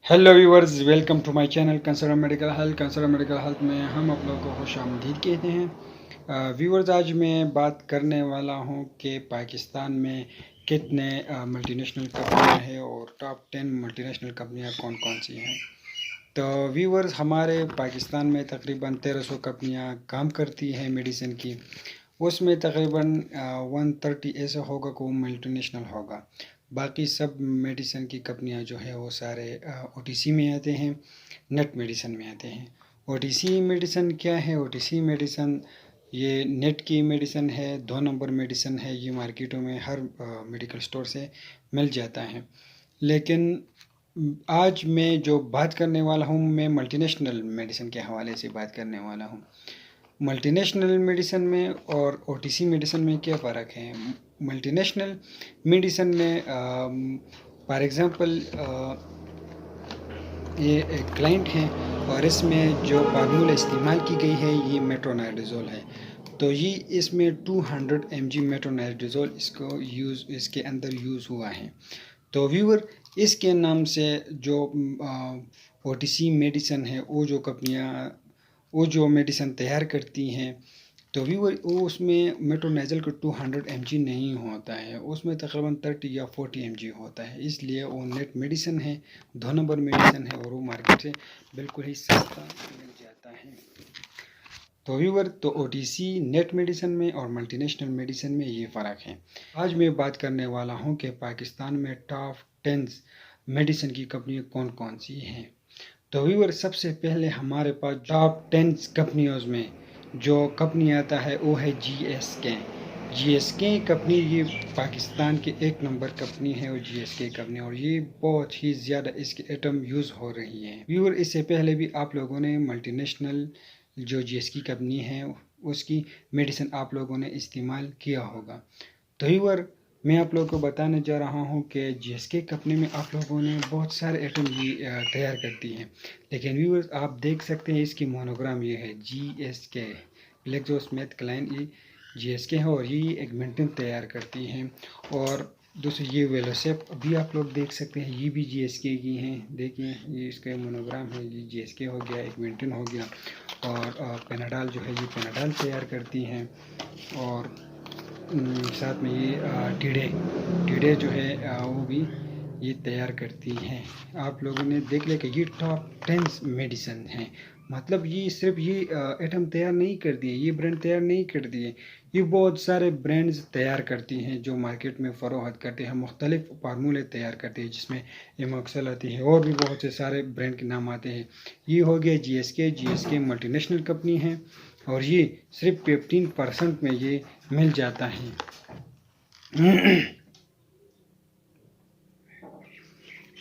Hello viewers, welcome to my channel concern medical health. Concern medical health में हम आप लोगों को खुश आमदीद कहते हैं। व्यूवर्स, आज मैं बात करने वाला हूं कि पाकिस्तान में कितने मल्टीनेशनल कंपनियां हैं और टॉप 10 मल्टीनेशनल कंपनियां कौन कौन सी हैं। तो व्यूवर्स, हमारे पाकिस्तान में तकरीबन 1300 कंपनियां काम करती हैं मेडिसिन की। उसमें तकरीबन 130 ऐसा होगा कि वो मल्टीनेशनल होगा। बाकी सब मेडिसिन की कंपनियां जो है वो सारे ओटीसी में आते हैं, नेट मेडिसिन में आते हैं। ओटीसी मेडिसिन क्या है? ओटीसी मेडिसिन ये नेट की मेडिसिन है, 2 नंबर मेडिसिन है। ये मार्केटों में हर मेडिकल स्टोर से मिल जाता है। लेकिन आज मैं जो बात करने वाला हूँ, मैं मल्टीनेशनल मेडिसिन के हवाले से बात करने वाला हूँ। मल्टीनेशनल मेडिसिन में और ओटीसी मेडिसिन में क्या फ़र्क है? मल्टीनेशनल मेडिसिन में फॉर एग्ज़ाम्पल ये एक क्लाइंट है और इसमें जो फार्मूला इस्तेमाल की गई है ये मेट्रोनाइड्रोज़ोल है। तो ये इसमें 200 mg मेट्रोनाइड्रोज़ोल इसके अंदर यूज़ हुआ है। तो व्यूअर, इसके नाम से जो ओटीसी मेडिसिन है, वो जो मेडिसिन तैयार करती हैं, तो वो उसमें मेट्रोनाइजल का 200 mg नहीं होता है, उसमें तकरीबन 30 या 40 mg होता है। इसलिए वो नेट मेडिसिन है, 2 नंबर मेडिसिन है और वो मार्केट से बिल्कुल ही सस्ता मिल जाता है। तो व्यूअर, तो ओटीसी नेट मेडिसिन में और मल्टीनेशनल मेडिसिन में ये फ़र्क है। आज मैं बात करने वाला हूँ कि पाकिस्तान में टॉप 10 मेडिसिन की कंपनी कौन कौन सी हैं। तो व्यूअर, सबसे पहले हमारे पास टॉप 10 कंपनियों में जो कंपनी आता है वो है जीएसके। जीएसके कंपनी ये पाकिस्तान की 1 नंबर कंपनी है और जीएसके कंपनी, और ये बहुत ही ज़्यादा इसके आइटम यूज़ हो रही है। व्यूअर, इससे पहले भी आप लोगों ने मल्टीनेशनल जो जीएसके कंपनी है उसकी मेडिसिन आप लोगों ने इस्तेमाल किया होगा। तो व्यूअर, मैं आप लोगों को बताने जा रहा हूँ कि जीएसके कंपनी में आप लोगों ने बहुत सारे आइटम ये तैयार करती हैं। लेकिन व्यूअर्स, आप देख सकते हैं इसकी मोनोग्राम ये है जीएसके ग्लैक्सोस्मिथक्लाइन, ये जीएसके है और ये एक मेंटेन तैयार करती हैं। और दूसरी ये वेलोसेप भी आप लोग देख सकते हैं, ये भी जीएसके की हैं। देखिए, ये इसका मोनोग्राम है, ये जीएसके हो गया, एक मेंटेन हो गया। और पेनाडाल जो है ये पेनाडाल तैयार करती हैं। और साथ में ये टीडे जो है वो भी ये तैयार करती हैं। आप लोगों ने देख लिया कि ये टॉप 10 मेडिसिन हैं। मतलब ये सिर्फ ये आइटम तैयार नहीं करती है, ये ब्रांड तैयार नहीं करती है, ये बहुत सारे ब्रांड्स तैयार करती हैं जो मार्केट में फ़रोख्त करते हैं। मुख्तलिफ फार्मूले तैयार करते हैं जिसमें एमोक्सल आती है और भी बहुत से सारे ब्रांड के नाम आते हैं। ये हो गया जीएसके मल्टीनेशनल कंपनी है और ये सिर्फ 15% में ये मिल जाता है।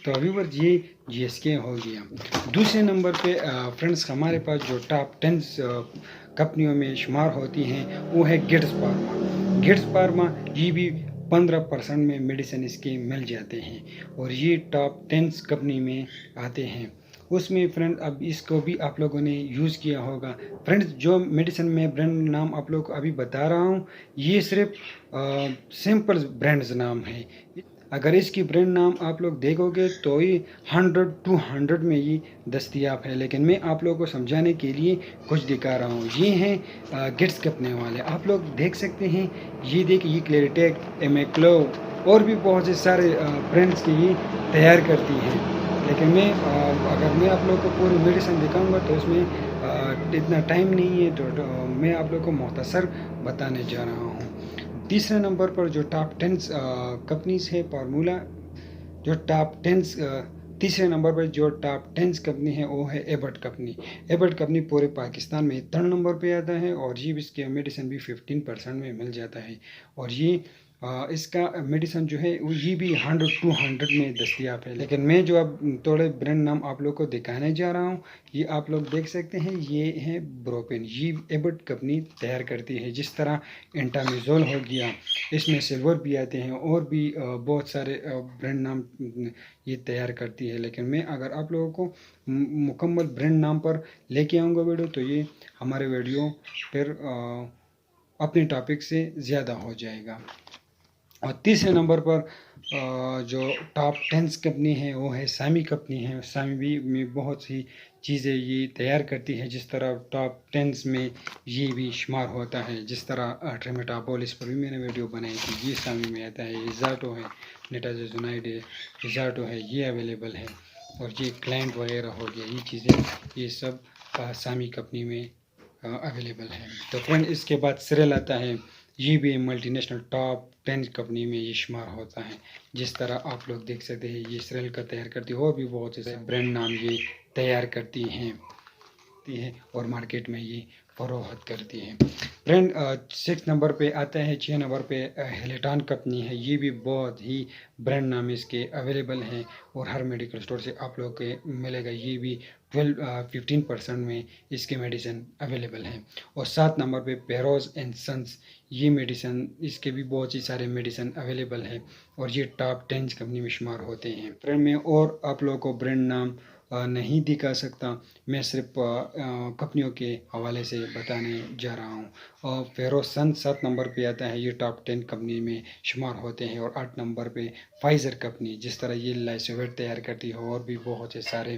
तो अभी बस ये जीएसके हो गया। दूसरे नंबर पे फ्रेंड्स, हमारे पास जो टॉप 10 कंपनियों में शुमार होती हैं वो है गिट्स फार्मा। ये भी 15% में मेडिसिन इसके मिल जाते हैं और ये टॉप 10 कंपनी में आते हैं। उसमें फ्रेंड, अब इसको भी आप लोगों ने यूज़ किया होगा। फ्रेंड्स, जो मेडिसिन में ब्रांड नाम आप लोग को अभी बता रहा हूँ ये सिर्फ सिंपल ब्रांड्स नाम है। अगर इसकी ब्रांड नाम आप लोग देखोगे तो ये 100 to 100 में ये दस्तियाब है। लेकिन मैं आप लोगों को समझाने के लिए कुछ दिखा रहा हूँ। ये हैं गिट्स कंपनी वाले, आप लोग देख सकते हैं। ये देखिए, ये क्लेरिटेक, एमेक्लो और भी बहुत से सारे ब्रांड्स की ये तैयार करती हैं। लेकिन अगर मैं आप लोग को पूरी मेडिसिन दिखाऊंगा तो इसमें इतना टाइम नहीं है, तो मैं आप लोग को मुख्तसर बताने जा रहा हूँ। तीसरे नंबर पर जो टॉप 10 कंपनीज है फार्मूला, जो टॉप 10 तीसरे नंबर पर जो टॉप 10 कंपनी है वो है एबट कंपनी पूरे पाकिस्तान में 3rd नंबर पे आता है और ये इसके मेडिसिन भी 15% में मिल जाता है। और ये इसका मेडिसिन जो है ये भी 100 to 100 में दस्तियाब है। लेकिन मैं जो अब थोड़े ब्रांड नाम आप लोग को दिखाने जा रहा हूँ, ये आप लोग देख सकते हैं। ये है ब्रोपेन, ये एबट कंपनी तैयार करती है। जिस तरह एंटामिजोल हो गया, इसमें सिल्वर भी आते हैं और भी बहुत सारे ब्रांड नाम ये तैयार करती है। लेकिन मैं अगर आप लोगों को मुकम्मल ब्रांड नाम पर लेके आऊँगा वीडियो, तो ये हमारे वीडियो फिर अपने टॉपिक से ज़्यादा हो जाएगा। और तीसरे नंबर पर जो टॉप 10 कंपनी है वो है सामी कंपनी है। सामी भी में बहुत सी चीज़ें ये तैयार करती है, जिस तरह टॉप 10 में ये भी शुमार होता है। जिस तरह ट्रिमेटाबोल, इस पर भी मैंने वीडियो बनाई थी, ये सामी में आता है। इजाटो है, नेटाजोनाइड है, इजाटो है, ये अवेलेबल है। और ये क्लाइंट वगैरह हो गया, ये चीज़ें ये सब सामी कंपनी में अवेलेबल है। तो फ्रेंड इसके बाद सिरेल आता है, ये भी मल्टीनेशनल टॉप 10 कंपनी में ये शुमार होता है। जिस तरह आप लोग देख सकते हैं ये सिरेल का तैयार करती है, और भी बहुत से ब्रांड नाम ये तैयार करती हैं और मार्केट में ये फरोख्त करती है। फ्रेंड 6 नंबर पे आता है, 6 नंबर पे हेलेटॉन कंपनी है। ये भी बहुत ही ब्रांड नाम इसके अवेलेबल हैं और हर मेडिकल स्टोर से आप लोग के मिलेगा। ये भी 15% में इसके मेडिसिन अवेलेबल हैं। और 7 नंबर पे पेरोज एंड सन्स, ये मेडिसिन, इसके भी बहुत ही सारे मेडिसिन अवेलेबल हैं और ये टॉप 10 कंपनी में शुमार होते हैं। फ्रेंड मैं और आप लोगों को ब्रांड नाम नहीं दिखा सकता, मैं सिर्फ कंपनियों के हवाले से बताने जा रहा हूँ। और फेरोसन 7 नंबर पे आता है, ये टॉप 10 कंपनी में शुमार होते हैं। और 8 नंबर पे फाइज़र कंपनी, जिस तरह ये लाइसोवेट तैयार करती है और भी बहुत से सारे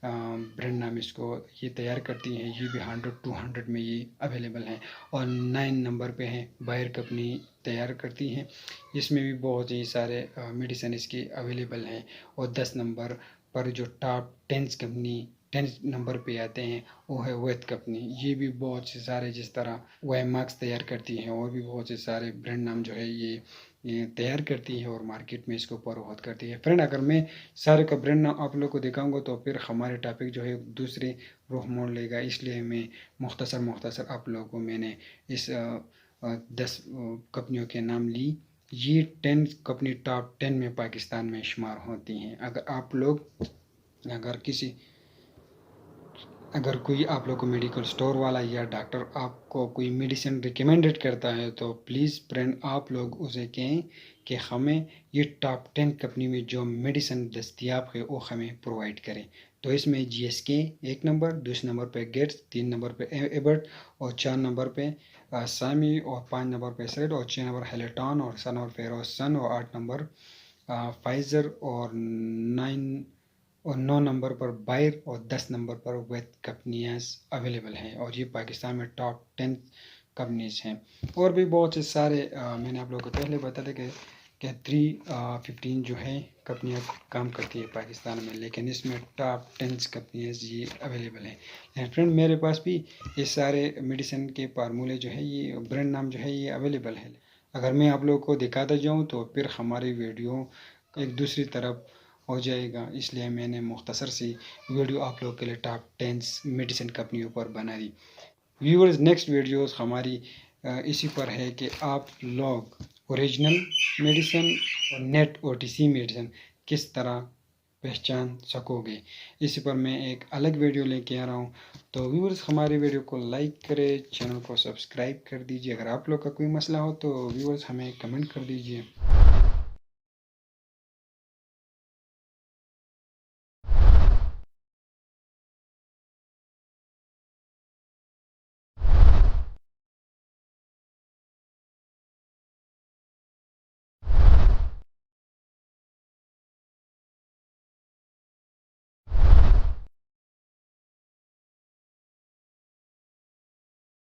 ब्रांड नाम इसको ये तैयार करती हैं, ये भी 100-200 में ये अवेलेबल हैं। और 9 नंबर पे है बायर कंपनी तैयार करती हैं, इसमें भी बहुत ही सारे मेडिसिन इसकी अवेलेबल हैं। और 10 नंबर पर जो टॉप 10 नंबर पे आते हैं वो है वेद कंपनी, ये भी बहुत से सारे, जिस तरह वाईमार्क्स तैयार करती हैं और भी बहुत से सारे ब्रांड नाम जो है ये तैयार करती है और मार्केट में इसको फरोख्त करती है। फ्रेंड अगर मैं सारे का ब्रांड नाम आप लोग को दिखाऊंगा तो फिर हमारे टॉपिक जो है दूसरे रुख मोड़ लेगा, इसलिए मैं मुख्तसर आप लोगों को मैंने इस 10 कंपनियों के नाम ली। ये 10 कंपनी टॉप 10 में पाकिस्तान में शुमार होती हैं। अगर कोई आप लोग को मेडिकल स्टोर वाला या डॉक्टर आपको कोई मेडिसिन रिकमेंडेड करता है तो प्लीज़ फ्रेंड आप लोग उसे कहें कि हमें ये टॉप 10 कंपनी में जो मेडिसिन दस्तियाब है वो हमें प्रोवाइड करें। तो इसमें GSK 1 नंबर, 2 नंबर पे गेट्स, 3 नंबर पे एबर्ट, और 4 नंबर पे सामी, और 5 नंबर पे सेड, और 6 नंबर हेलेटॉन, और 7 नंबर फेरोसन, और 8 नंबर फाइज़र, और 9 नंबर पर बायर, और 10 नंबर पर वेद कंपनियाँ अवेलेबल हैं। और ये पाकिस्तान में टॉप 10 कंपनीज हैं। और भी बहुत से सारे मैंने आप लोगों को पहले बताया कि 315 जो है कंपनियाँ काम करती है पाकिस्तान में, लेकिन इसमें टॉप 10 कंपनियाँ ये अवेलेबल हैं। फ्रेंड मेरे पास भी ये सारे मेडिसिन के फार्मूले जो है, ये ब्रांड नाम जो है ये अवेलेबल है। अगर मैं आप लोगों को दिखाता जाऊँ तो फिर हमारी वीडियो एक दूसरी तरफ हो जाएगा, इसलिए मैंने मुख्तसर सी वीडियो आप लोगों के लिए टॉप 10 मेडिसिन कंपनियों पर बना दी। व्यूअर्स नेक्स्ट वीडियोस हमारी इसी पर है कि आप लोग ओरिजिनल मेडिसिन और नेट OTC मेडिसिन किस तरह पहचान सकोगे, इसी पर मैं एक अलग वीडियो लेके आ रहा हूँ। तो व्यूअर्स हमारे वीडियो को लाइक करें, चैनल को सब्सक्राइब कर दीजिए। अगर आप लोग का कोई मसला हो तो व्यूअर्स हमें कमेंट कर दीजिए।